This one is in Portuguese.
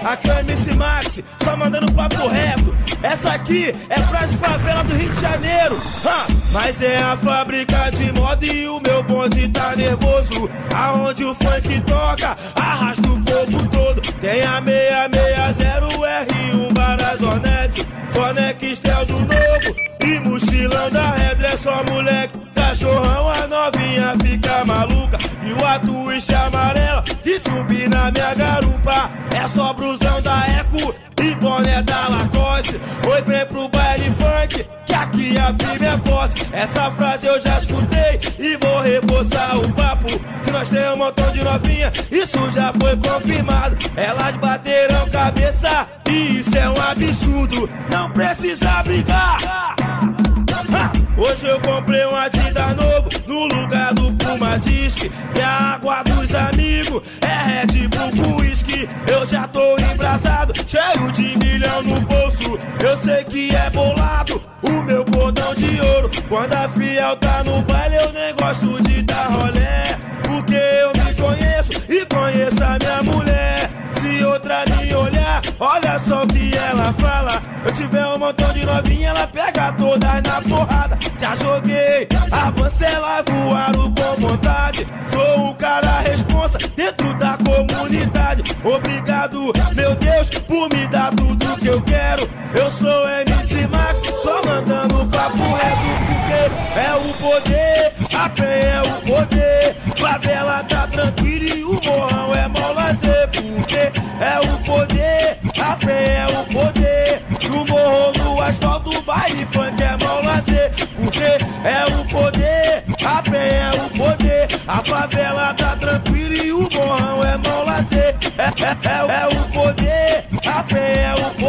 Aqui é o MC Max, só mandando papo reto. Essa aqui é pras favelas do Rio de Janeiro. Mas é a fábrica de moda e o meu bonde tá nervoso. Aonde o funk toca, arrasta o povo todo. Tem a 660R1 Barazonete, Sonextel do novo e mochilão da Redra. É só moleque, cachorrão, a novinha fica maluca. Viu a twist amarela que subir na minha garupa. É só brusão da Eco e boné da Lacoste. Oi, vem pro baile funk, que aqui a firme é forte. Essa frase eu já escutei e vou reforçar o papo, que nós temos um montão de novinha, isso já foi confirmado. Elas bateram cabeça e isso é um absurdo. Não precisa brigar. Hoje eu comprei um Adidas novo no lugar do Puma Disc. E a água dos amigos é Red Bull com whisky. Eu já tô embrasado, cheio de milhão no bolso. Eu sei que é bolado o meu cordão de ouro. Quando a fiel tá no baile eu nem gosto de dar rolé, porque eu me conheço e conheço a minha mulher. Se outra me olhar, olha só o que ela fala. Eu tiver um montão de novinha, ela pega todas na porrada. Já joguei a Vancela, voaram com vontade. Sou um cara responsa dentro da comunidade. Obrigado, meu Deus, por me dar tudo que eu quero. Eu sou MC Max, só mandando papo reto, porque é o poder, a fé é o poder. Favela tá tranquila e o morrão é mau lazer, porque é o poder, a fé é o poder. No morro, no asfalto, baile funk é mau lazer, porque é o poder, a fé é o poder. A favela tá tranquila e o morrão é mau lazer. É o poder, a fé é o poder.